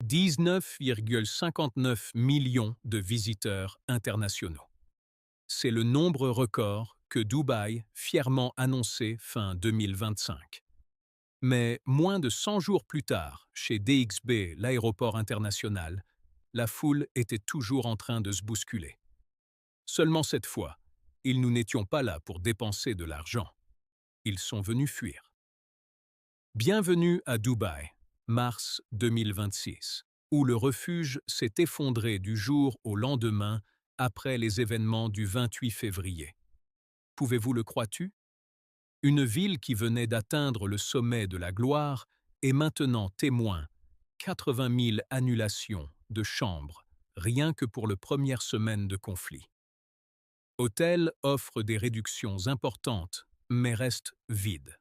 19,59 millions de visiteurs internationaux. C'est le nombre record que Dubaï fièrement annoncé fin 2025. Mais moins de 100 jours plus tard, chez DXB, l'aéroport international, la foule était toujours en train de se bousculer. Seulement cette fois, nous n'étions pas là pour dépenser de l'argent. Ils sont venus fuir. Bienvenue à Dubaï, mars 2026, où le refuge s'est effondré du jour au lendemain après les événements du 28 février. Pouvez-vous le croire-tu? Une ville qui venait d'atteindre le sommet de la gloire est maintenant témoin 80 000 annulations de chambres, rien que pour la première semaine de conflit. Hôtel offre des réductions importantes, mais reste vide.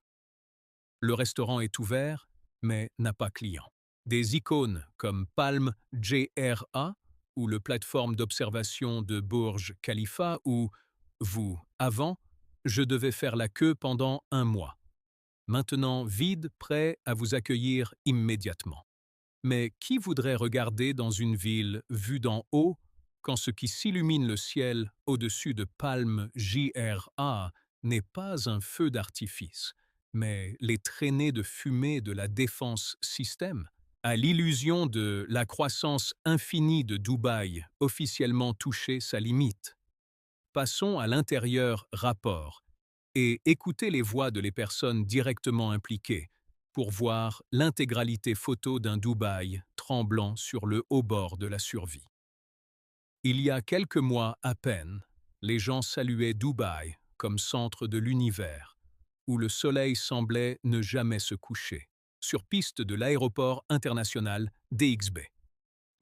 Le restaurant est ouvert, mais n'a pas client. Des icônes comme Palm JRA ou le plateforme d'observation de Burj Khalifa ou vous, avant, je devais faire la queue pendant un mois. Maintenant vide, prêt à vous accueillir immédiatement. Mais qui voudrait regarder dans une ville vue d'en haut quand ce qui s'illumine le ciel au-dessus de Palm JRA n'est pas un feu d'artifice, mais les traînées de fumée de la défense système? À l'illusion de la croissance infinie de Dubaï officiellement touché sa limite. Passons à l'intérieur rapport et écoutez les voix de les personnes directement impliquées pour voir l'intégralité photo d'un Dubaï tremblant sur le haut bord de la survie. Il y a quelques mois à peine, les gens saluaient Dubaï comme centre de l'univers, où le soleil semblait ne jamais se coucher, sur piste de l'aéroport international DXB.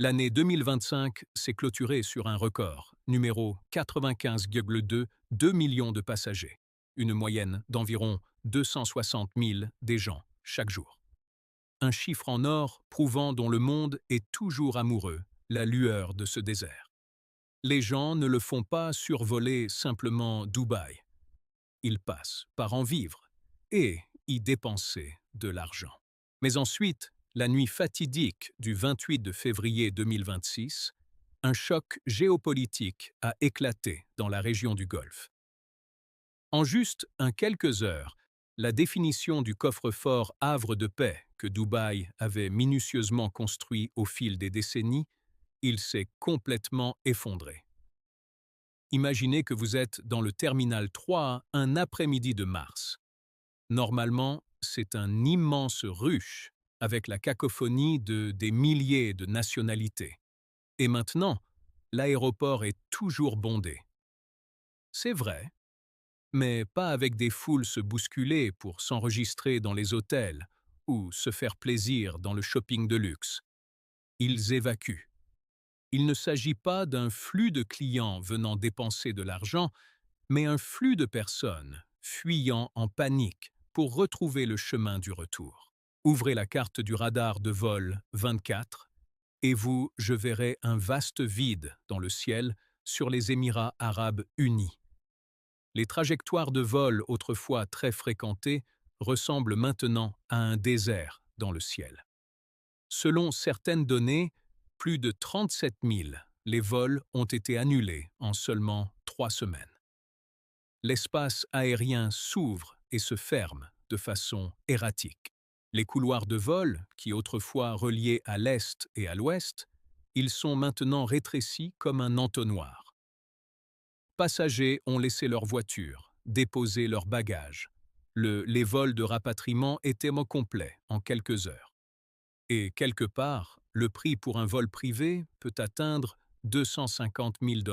L'année 2025 s'est clôturée sur un record, numéro 95,2 millions de passagers, une moyenne d'environ 260 000 des gens chaque jour. Un chiffre en or prouvant dont le monde est toujours amoureux, la lueur de ce désert. Les gens ne le font pas survoler simplement Dubaï. Ils passent par en vivre et y dépenser de l'argent. Mais ensuite, la nuit fatidique du 28 de février 2026, un choc géopolitique a éclaté dans la région du Golfe. En juste quelques heures, la définition du coffre-fort havre de paix que Dubaï avait minutieusement construit au fil des décennies, il s'est complètement effondré. Imaginez que vous êtes dans le terminal 3 un après-midi de mars. Normalement, c'est un immense ruche avec la cacophonie de des milliers de nationalités. Et maintenant, l'aéroport est toujours bondé. C'est vrai, mais pas avec des foules se bousculer pour s'enregistrer dans les hôtels ou se faire plaisir dans le shopping de luxe. Ils évacuent. Il ne s'agit pas d'un flux de clients venant dépenser de l'argent, mais un flux de personnes fuyant en panique pour retrouver le chemin du retour. Ouvrez la carte du radar de vol 24 et je verrai un vaste vide dans le ciel sur les Émirats arabes unis. Les trajectoires de vol autrefois très fréquentées ressemblent maintenant à un désert dans le ciel. Selon certaines données, plus de 37 000 les vols ont été annulés en seulement 3 semaines. L'espace aérien s'ouvre et se ferme de façon erratique. Les couloirs de vol, qui autrefois reliaient à l'est et à l'ouest, ils sont maintenant rétrécis comme un entonnoir. Passagers ont laissé leur voiture, déposé leurs bagages. Les vols de rapatriement étaient complets en quelques heures. Et quelque part, le prix pour un vol privé peut atteindre 250 000 $.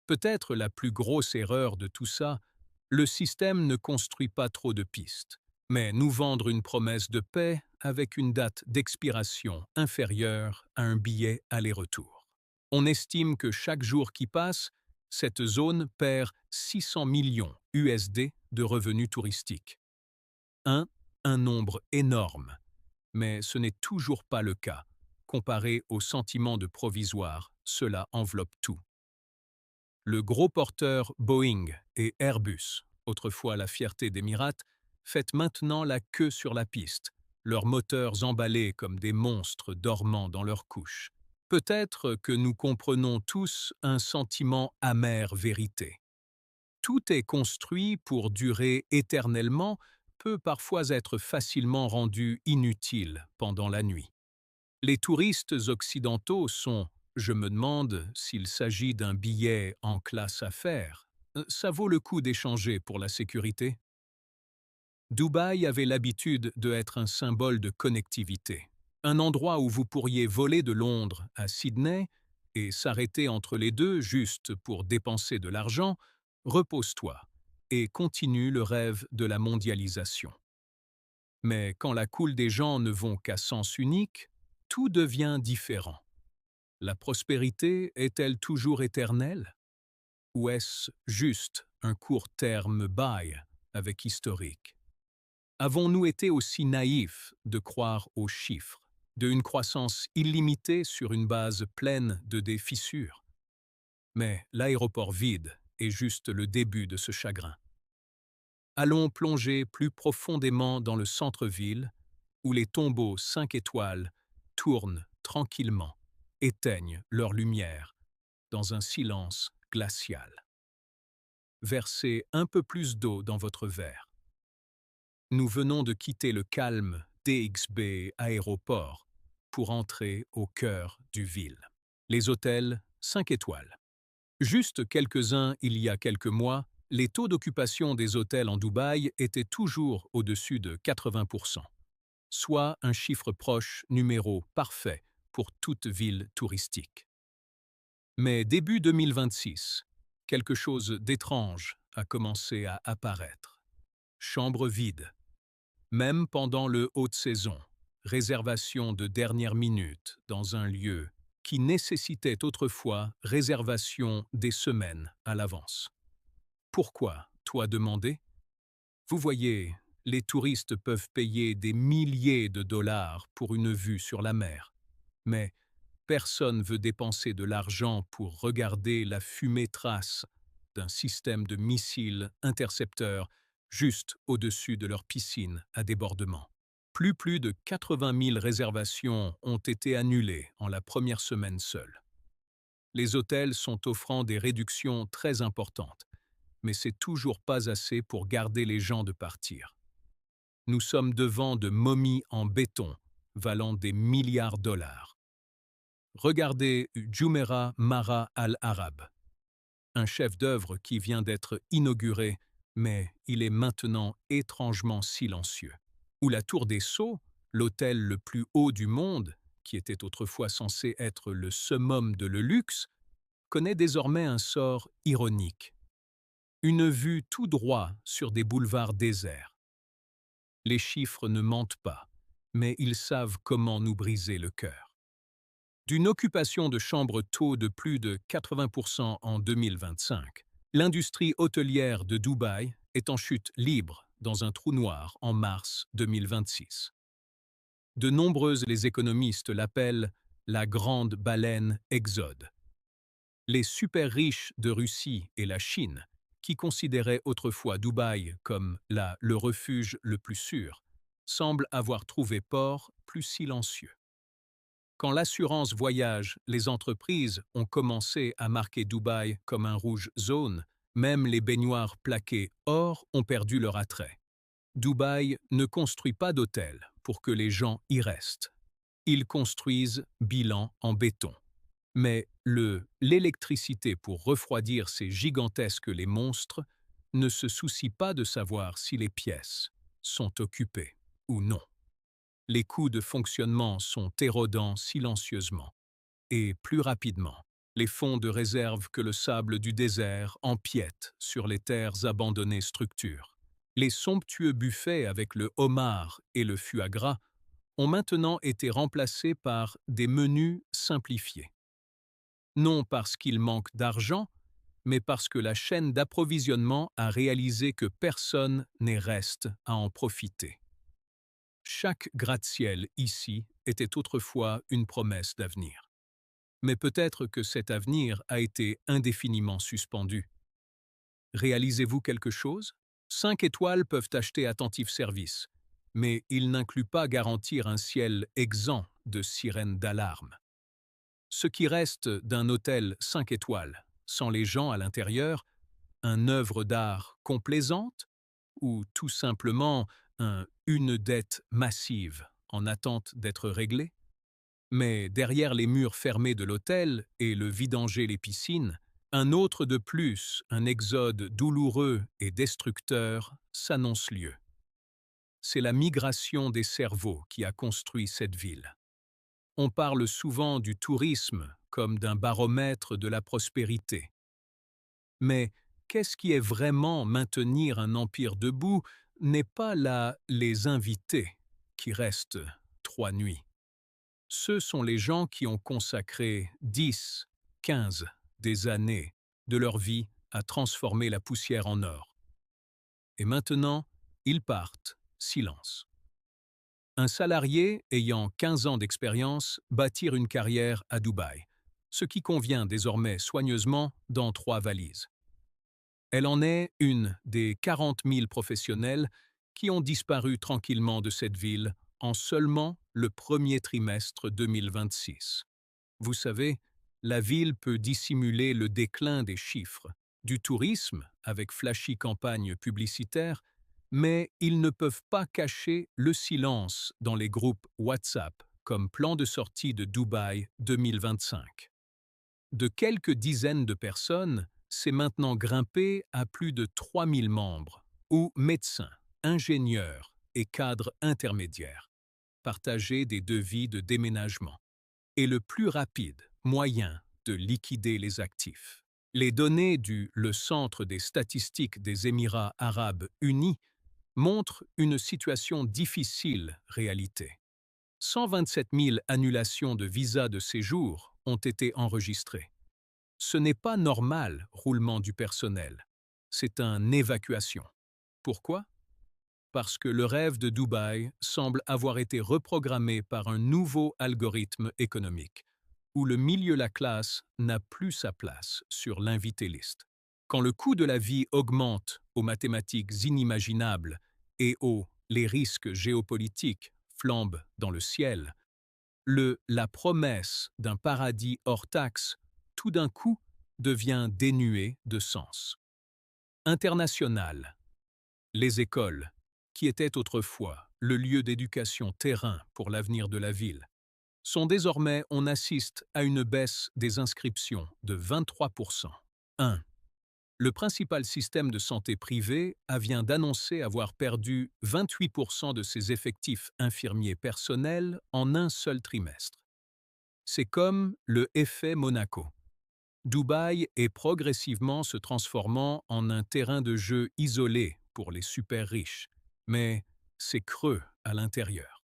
Peut-être la plus grosse erreur de tout ça, le système ne construit pas trop de pistes, mais nous vendre une promesse de paix avec une date d'expiration inférieure à un billet aller-retour. On estime que chaque jour qui passe, cette zone perd 600 millions USD de revenus touristiques. Un nombre énorme, mais ce n'est toujours pas le cas. Comparé au sentiment de provisoire, cela enveloppe tout. Le gros porteur Boeing et Airbus, autrefois la fierté d'Emirates, fait maintenant la queue sur la piste, leurs moteurs emballés comme des monstres dormant dans leur couche. Peut-être que nous comprenons tous un sentiment amer vérité. Tout est construit pour durer éternellement, peut parfois être facilement rendu inutile pendant la nuit. Les touristes occidentaux sont, je me demande s'il s'agit d'un billet en classe affaires. Ça vaut le coup d'échanger pour la sécurité? Dubaï avait l'habitude d'être un symbole de connectivité. Un endroit où vous pourriez voler de Londres à Sydney et s'arrêter entre les deux juste pour dépenser de l'argent, repose-toi et continue le rêve de la mondialisation. Mais quand la coule des gens ne vont qu'à sens unique, tout devient différent. La prospérité est-elle toujours éternelle? Ou est-ce juste un court terme bail avec historique? Avons-nous été aussi naïfs de croire aux chiffres, d'une croissance illimitée sur une base pleine de des fissures? Mais l'aéroport vide est juste le début de ce chagrin. Allons plonger plus profondément dans le centre-ville, où les tombeaux 5 étoiles tournent tranquillement, éteignent leur lumière dans un silence glacial. Versez un peu plus d'eau dans votre verre. Nous venons de quitter le calme DXB Aéroport pour entrer au cœur du ville. Les hôtels 5 étoiles. Juste quelques-uns il y a quelques mois, les taux d'occupation des hôtels en Dubaï étaient toujours au-dessus de 80%, soit un chiffre proche numéro parfait pour toute ville touristique. Mais début 2026, quelque chose d'étrange a commencé à apparaître. Chambres vides. Même pendant le haute saison, réservation de dernière minute dans un lieu qui nécessitait autrefois réservation des semaines à l'avance. Pourquoi, toi demander? Vous voyez, les touristes peuvent payer des milliers de dollars pour une vue sur la mer, mais personne veut dépenser de l'argent pour regarder la fumée trace d'un système de missiles intercepteurs juste au-dessus de leur piscine à débordement. Plus de 80 000 réservations ont été annulées en la première semaine seule. Les hôtels sont offrant des réductions très importantes, mais c'est toujours pas assez pour garder les gens de partir. Nous sommes devant de momies en béton, valant des milliards de dollars. Regardez Jumeirah Mara Al-Arab, un chef-d'œuvre qui vient d'être inauguré, mais il est maintenant étrangement silencieux. Ou la Tour des Sceaux, l'hôtel le plus haut du monde, qui était autrefois censé être le summum de le luxe, connaît désormais un sort ironique. Une vue tout droit sur des boulevards déserts. Les chiffres ne mentent pas, mais ils savent comment nous briser le cœur. D'une occupation de chambres taux de plus de 80% en 2025, l'industrie hôtelière de Dubaï est en chute libre dans un trou noir en mars 2026. De nombreux les économistes l'appellent la grande baleine exode. Les super riches de Russie et la Chine, qui considéraient autrefois Dubaï comme le refuge le plus sûr, semblent avoir trouvé port plus silencieux. Quand l'assurance voyage, les entreprises ont commencé à marquer Dubaï comme un rouge zone, même les baignoires plaquées or ont perdu leur attrait. Dubaï ne construit pas d'hôtels pour que les gens y restent. Ils construisent bilan en béton. Mais l'électricité pour refroidir ces gigantesques les monstres ne se soucie pas de savoir si les pièces sont occupées ou non. Les coûts de fonctionnement sont érodants silencieusement. Et plus rapidement, les fonds de réserve que le sable du désert empiètent sur les terres abandonnées structures. Les somptueux buffets avec le homard et le foie gras ont maintenant été remplacés par des menus simplifiés. Non parce qu'il manque d'argent, mais parce que la chaîne d'approvisionnement a réalisé que personne n'est reste à en profiter. Chaque gratte-ciel ici était autrefois une promesse d'avenir. Mais peut-être que cet avenir a été indéfiniment suspendu. Réalisez-vous quelque chose? 5 étoiles peuvent acheter attentif service, mais il n'inclut pas garantir un ciel exempt de sirènes d'alarme. Ce qui reste d'un hôtel 5 étoiles, sans les gens à l'intérieur, une œuvre d'art complaisante ou tout simplement une dette massive en attente d'être réglée? Mais derrière les murs fermés de l'hôtel et le vidanger les piscines, un autre de plus, un exode douloureux et destructeur, s'annonce lieu. C'est la migration des cerveaux qui a construit cette ville. On parle souvent du tourisme comme d'un baromètre de la prospérité. Mais qu'est-ce qui est vraiment maintenir un empire debout n'est pas là les invités qui restent 3 nuits. Ce sont les gens qui ont consacré 10, 15 des années de leur vie à transformer la poussière en or. Et maintenant, ils partent, silence. Un salarié ayant 15 ans d'expérience bâtir une carrière à Dubaï, ce qui convient désormais soigneusement dans 3 valises. Elle en est une des 40 000 professionnels qui ont disparu tranquillement de cette ville en seulement le premier trimestre 2026. Vous savez, la ville peut dissimuler le déclin des chiffres, du tourisme avec flashy campagnes publicitaires, mais ils ne peuvent pas cacher le silence dans les groupes WhatsApp comme plan de sortie de Dubaï 2025. De quelques dizaines de personnes, c'est maintenant grimpé à plus de 3000 membres, où médecins, ingénieurs et cadres intermédiaires, partager des devis de déménagement, et le plus rapide moyen de liquider les actifs. Les données du le Centre des statistiques des Émirats arabes unis montrent une situation difficile réalité. 127 000 annulations de visas de séjour ont été enregistrées. Ce n'est pas normal, roulement du personnel. C'est une évacuation. Pourquoi? Parce que le rêve de Dubaï semble avoir été reprogrammé par un nouveau algorithme économique, où le milieu la classe n'a plus sa place sur l'invité list. Quand le coût de la vie augmente aux mathématiques inimaginables et les risques géopolitiques flambent dans le ciel, la promesse d'un paradis hors taxe, tout d'un coup, devient dénuée de sens. International. Les écoles, qui étaient autrefois le lieu d'éducation terrain pour l'avenir de la ville, sont désormais, on assiste à une baisse des inscriptions de 23%. 1. Le principal système de santé privé vient d'annoncer avoir perdu 28% de ses effectifs infirmiers personnels en un seul trimestre. C'est comme le effet Monaco. Dubaï est progressivement se transformant en un terrain de jeu isolé pour les super riches, mais c'est creux à l'intérieur.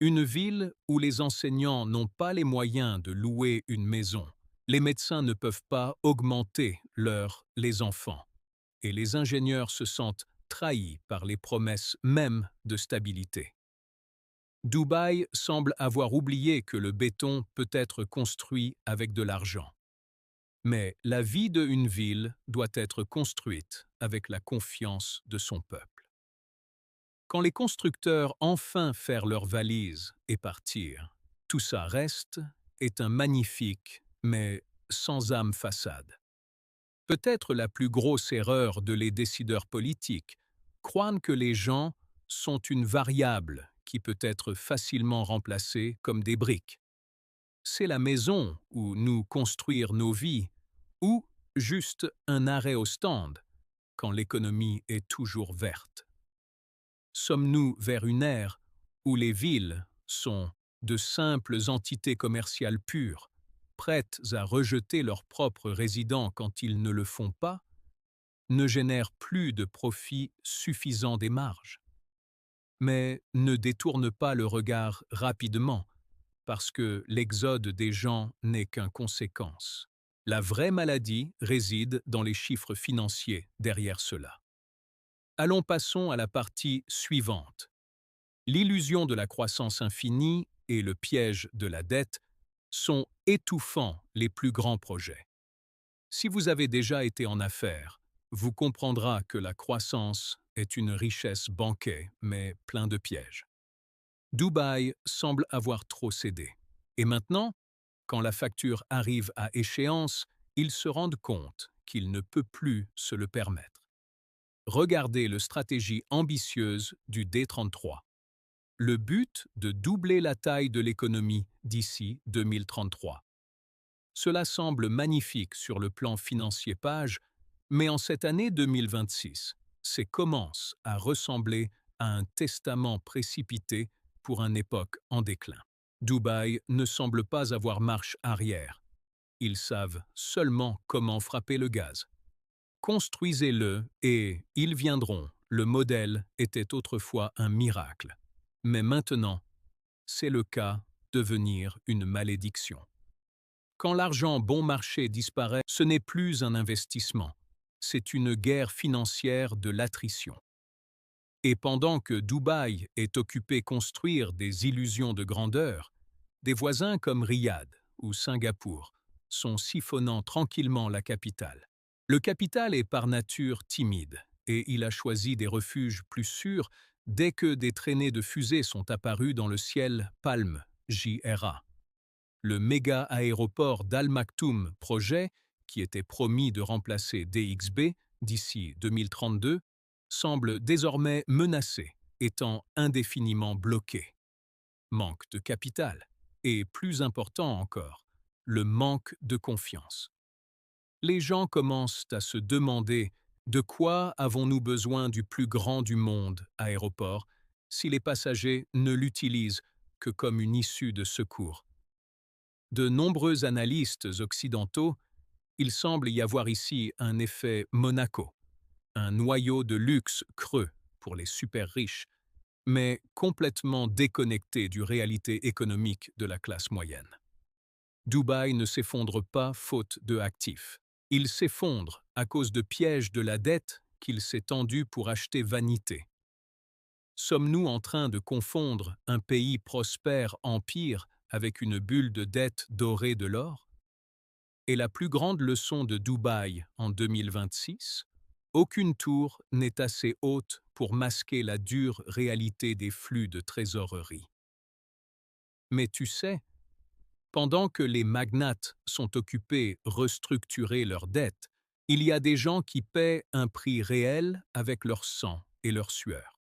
Une ville où les enseignants n'ont pas les moyens de louer une maison, les médecins ne peuvent pas augmenter les enfants, et les ingénieurs se sentent trahis par les promesses même de stabilité. Dubaï semble avoir oublié que le béton peut être construit avec de l'argent. Mais la vie d'une ville doit être construite avec la confiance de son peuple. Quand les constructeurs enfin faire leurs valises et partir, tout ça reste est un magnifique, mais sans âme façade. Peut-être la plus grosse erreur de les décideurs politiques, croient que les gens sont une variable qui peut être facilement remplacée comme des briques. C'est la maison où nous construire nos vies, ou juste un arrêt au stand quand l'économie est toujours verte. Sommes-nous vers une ère où les villes sont de simples entités commerciales pures, prêtes à rejeter leurs propres résidents quand ils ne le font pas, ne génèrent plus de profits suffisants des marges? Mais ne détournent pas le regard rapidement, parce que l'exode des gens n'est qu'une conséquence. La vraie maladie réside dans les chiffres financiers derrière cela. Passons à la partie suivante. L'illusion de la croissance infinie et le piège de la dette sont étouffants les plus grands projets. Si vous avez déjà été en affaires, vous comprendrez que la croissance est une richesse banquée, mais plein de pièges. Dubaï semble avoir trop cédé. Et maintenant, quand la facture arrive à échéance, ils se rendent compte qu'ils ne peuvent plus se le permettre. Regardez la stratégie ambitieuse du D33. Le but de doubler la taille de l'économie d'ici 2033. Cela semble magnifique sur le plan financier page, mais en cette année 2026, c'est commence à ressembler à un testament précipité pour une époque en déclin. Dubaï ne semble pas avoir marche arrière. Ils savent seulement comment frapper le gaz. Construisez-le et ils viendront. Le modèle était autrefois un miracle. Mais maintenant, c'est le cas devenir une malédiction. Quand l'argent bon marché disparaît, ce n'est plus un investissement, c'est une guerre financière de l'attrition. Et pendant que Dubaï est occupé construire des illusions de grandeur, des voisins comme Riyad ou Singapour sont siphonnant tranquillement la capitale. Le capital est par nature timide et il a choisi des refuges plus sûrs dès que des traînées de fusées sont apparues dans le ciel Palm, JRA. Le méga aéroport d'Al Maktoum projet, qui était promis de remplacer DXB d'ici 2032, semble désormais menacé, étant indéfiniment bloqué. Manque de capital et, plus important encore, le manque de confiance. Les gens commencent à se demander de quoi avons-nous besoin du plus grand du monde, aéroport, si les passagers ne l'utilisent que comme une issue de secours. De nombreux analystes occidentaux, il semble y avoir ici un effet Monaco, un noyau de luxe creux pour les super riches, mais complètement déconnecté du réalité économique de la classe moyenne. Dubaï ne s'effondre pas faute de actifs. Il s'effondre à cause de pièges de la dette qu'il s'est tendu pour acheter vanité. Sommes-nous en train de confondre un pays prospère empire avec une bulle de dette dorée de l'or? Et la plus grande leçon de Dubaï en 2026, aucune tour n'est assez haute pour masquer la dure réalité des flux de trésorerie. Mais tu sais, pendant que les magnates sont occupés à restructurer leurs dettes, il y a des gens qui paient un prix réel avec leur sang et leur sueur.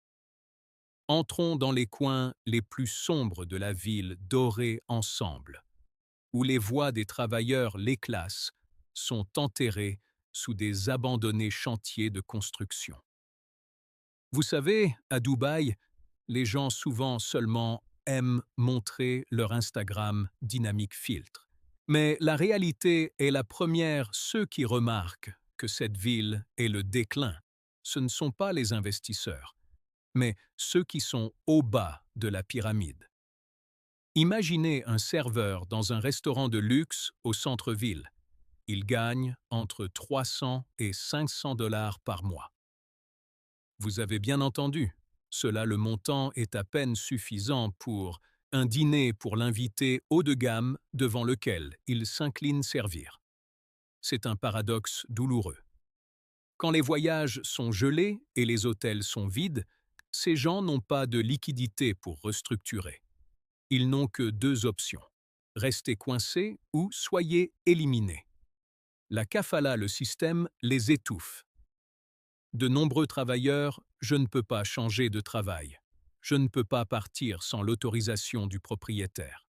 Entrons dans les coins les plus sombres de la ville dorée ensemble, où les voix des travailleurs, les classes, sont enterrées sous des abandonnés chantiers de construction. Vous savez, à Dubaï, les gens souvent seulement aiment montrer leur Instagram dynamique filtre. Mais la réalité est la première, ceux qui remarquent que cette ville est le déclin, ce ne sont pas les investisseurs, mais ceux qui sont au bas de la pyramide. Imaginez un serveur dans un restaurant de luxe au centre-ville. Il gagne entre 300 et 500 dollars par mois. Vous avez bien entendu, cela le montant est à peine suffisant pour un dîner pour l'invité haut de gamme devant lequel il s'incline servir. C'est un paradoxe douloureux. Quand les voyages sont gelés et les hôtels sont vides, ces gens n'ont pas de liquidité pour restructurer. Ils n'ont que deux options, rester coincés ou soyez éliminés. La kafala, le système, les étouffe. De nombreux travailleurs, je ne peux pas changer de travail. Je ne peux pas partir sans l'autorisation du propriétaire.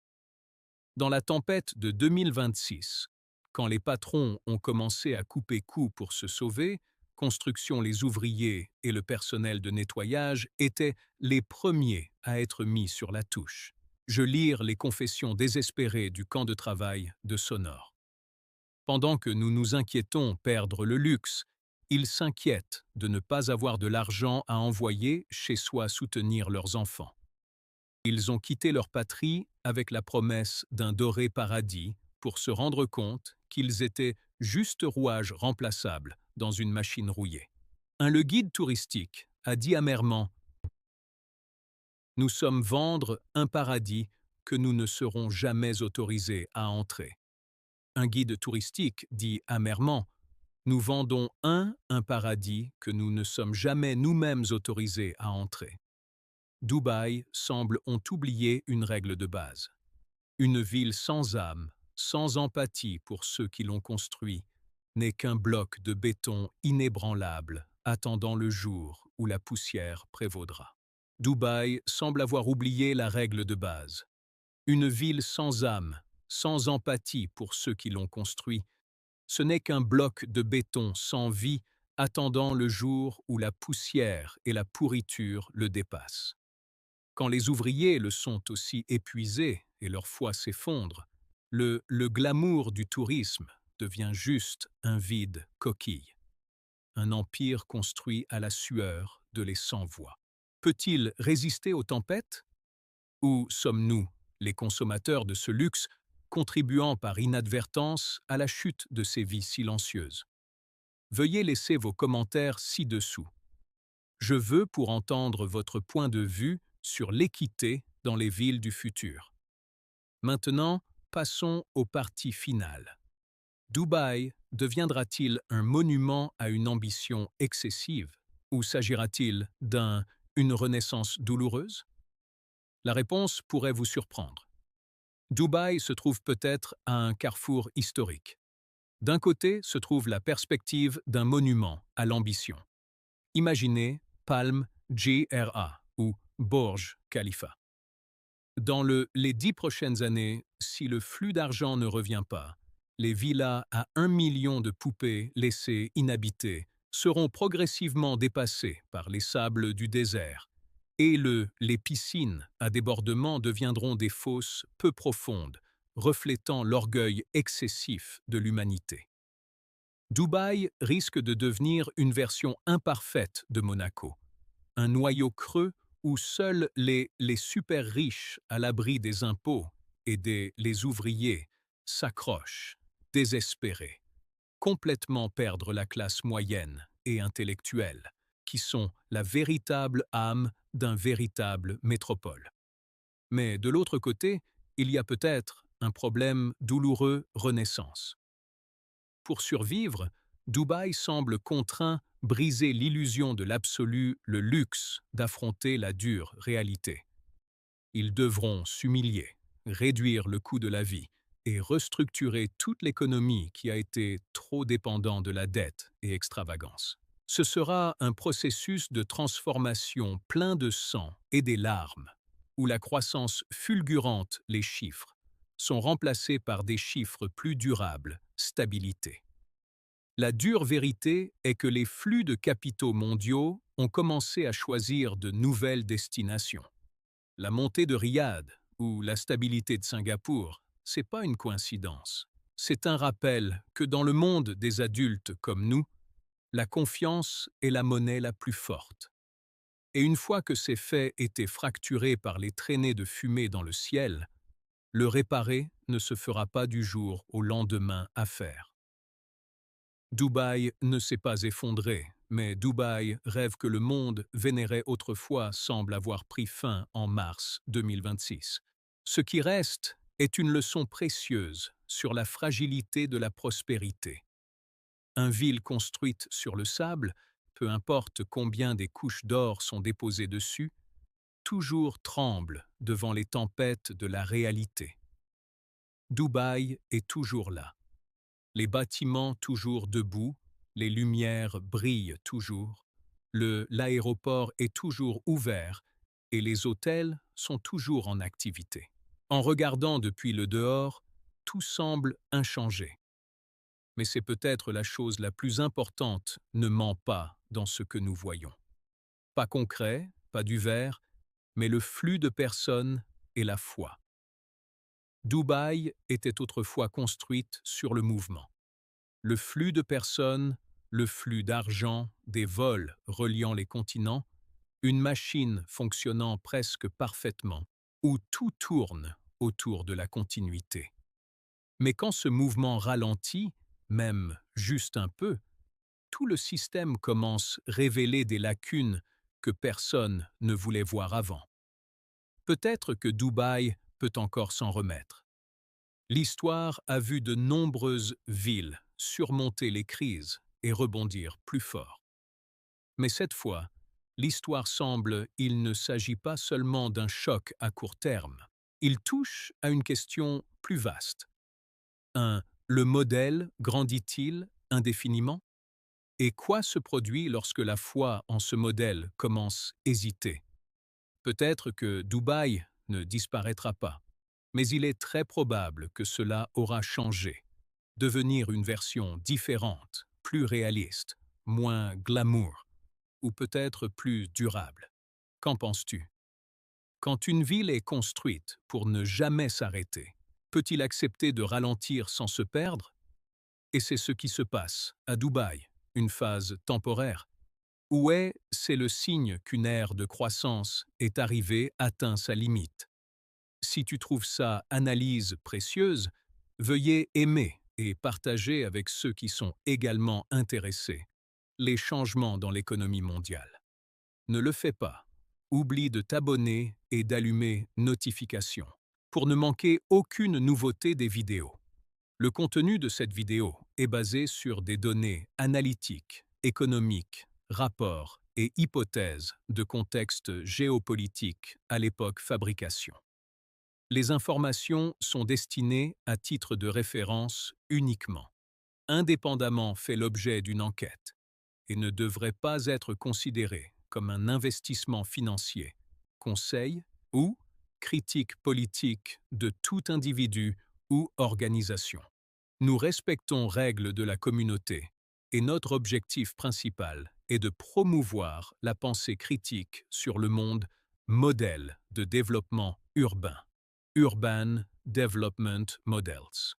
Dans la tempête de 2026, quand les patrons ont commencé à couper coûts pour se sauver, construction, les ouvriers et le personnel de nettoyage étaient les premiers à être mis sur la touche. Je lire les confessions désespérées du camp de travail de Sonore. Pendant que nous nous inquiétons perdre le luxe, ils s'inquiètent de ne pas avoir de l'argent à envoyer chez soi soutenir leurs enfants. Ils ont quitté leur patrie avec la promesse d'un doré paradis pour se rendre compte qu'ils étaient juste rouages remplaçables dans une machine rouillée. Le guide touristique a dit amèrement « Nous sommes vendre un paradis que nous ne serons jamais autorisés à entrer ». Un guide touristique dit amèrement Nous vendons un paradis que nous ne sommes jamais nous-mêmes autorisés à entrer. Dubaï semble ont oublié une règle de base. Une ville sans âme, sans empathie pour ceux qui l'ont construit, n'est qu'un bloc de béton inébranlable, attendant le jour où la poussière prévaudra. Dubaï semble avoir oublié la règle de base. Une ville sans âme, sans empathie pour ceux qui l'ont construit, ce n'est qu'un bloc de béton sans vie, attendant le jour où la poussière et la pourriture le dépassent. Quand les ouvriers le sont aussi épuisés et leur foi s'effondre, le glamour du tourisme devient juste un vide coquille. Un empire construit à la sueur de les sans-voix. Peut-il résister aux tempêtes? Ou sommes-nous, les consommateurs de ce luxe, contribuant par inadvertance à la chute de ces vies silencieuses? Veuillez laisser vos commentaires ci-dessous. Je veux pour entendre votre point de vue sur l'équité dans les villes du futur. Maintenant, passons aux parties finales. Dubaï deviendra-t-il un monument à une ambition excessive ou s'agira-t-il d'une renaissance douloureuse? La réponse pourrait vous surprendre. Dubaï se trouve peut-être à un carrefour historique. D'un côté se trouve la perspective d'un monument à l'ambition. Imaginez Palm GRA ou Burj Khalifa. Dans les 10 prochaines années, si le flux d'argent ne revient pas, les villas à 1 million de poupées laissées inhabitées seront progressivement dépassées par les sables du désert et les piscines à débordement deviendront des fosses peu profondes, reflétant l'orgueil excessif de l'humanité. Dubaï risque de devenir une version imparfaite de Monaco, un noyau creux où seuls les super riches à l'abri des impôts et les ouvriers s'accrochent, désespérés, complètement perdre la classe moyenne et intellectuelle, qui sont la véritable âme d'un véritable métropole. Mais de l'autre côté, il y a peut-être un problème douloureux renaissance. Pour survivre, Dubaï semble contraint briser l'illusion de l'absolu, le luxe d'affronter la dure réalité. Ils devront s'humilier, réduire le coût de la vie et restructurer toute l'économie qui a été trop dépendant de la dette et extravagance. Ce sera un processus de transformation plein de sang et des larmes, où la croissance fulgurante, les chiffres, sont remplacés par des chiffres plus durables, stabilité. La dure vérité est que les flux de capitaux mondiaux ont commencé à choisir de nouvelles destinations. La montée de Riyad ou la stabilité de Singapour, c'est pas une coïncidence. C'est un rappel que dans le monde des adultes comme nous, la confiance est la monnaie la plus forte. Et une fois que ces faits étaient fracturés par les traînées de fumée dans le ciel, le réparer ne se fera pas du jour au lendemain à faire. Dubaï ne s'est pas effondré, mais Dubaï, rêve que le monde vénérait autrefois, semble avoir pris fin en mars 2026. Ce qui reste est une leçon précieuse sur la fragilité de la prospérité. Une ville construite sur le sable, peu importe combien des couches d'or sont déposées dessus, toujours tremble devant les tempêtes de la réalité. Dubaï est toujours là. Les bâtiments toujours debout, les lumières brillent toujours, l'aéroport est toujours ouvert et les hôtels sont toujours en activité. En regardant depuis le dehors, tout semble inchangé. Mais c'est peut-être la chose la plus importante, ne ment pas dans ce que nous voyons. Pas concret, pas du verre, mais le flux de personnes et la foi. Dubaï était autrefois construite sur le mouvement. Le flux de personnes, le flux d'argent, des vols reliant les continents, une machine fonctionnant presque parfaitement, où tout tourne autour de la continuité. Mais quand ce mouvement ralentit, même juste un peu, tout le système commence à révéler des lacunes que personne ne voulait voir avant. Peut-être que Dubaï peut encore s'en remettre. L'histoire a vu de nombreuses villes surmonter les crises et rebondir plus fort. Mais cette fois, l'histoire semble il ne s'agit pas seulement d'un choc à court terme. Il touche à une question plus vaste. 1. Le modèle grandit-il indéfiniment? Et quoi se produit lorsque la foi en ce modèle commence à hésiter? Peut-être que Dubaï ne disparaîtra pas, mais il est très probable que cela aura changé, devenir une version différente, plus réaliste, moins glamour, ou peut-être plus durable. Qu'en penses-tu? Quand une ville est construite pour ne jamais s'arrêter, peut-il accepter de ralentir sans se perdre? Et c'est ce qui se passe à Dubaï, une phase temporaire. Où c'est le signe qu'une ère de croissance est arrivée, atteint sa limite. Si tu trouves ça analyse précieuse, veuillez aimer et partager avec ceux qui sont également intéressés les changements dans l'économie mondiale. Ne le fais pas. Oublie de t'abonner et d'allumer notifications pour ne manquer aucune nouveauté des vidéos. Le contenu de cette vidéo est basé sur des données analytiques, économiques, rapports et hypothèses de contexte géopolitique à l'époque fabrication. Les informations sont destinées à titre de référence uniquement, indépendamment fait l'objet d'une enquête, et ne devraient pas être considérées comme un investissement financier, conseil ou critique politique de tout individu ou organisation. Nous respectons règles de la communauté et notre objectif principal est de promouvoir la pensée critique sur le monde modèle de développement urbain, Urban Development Models.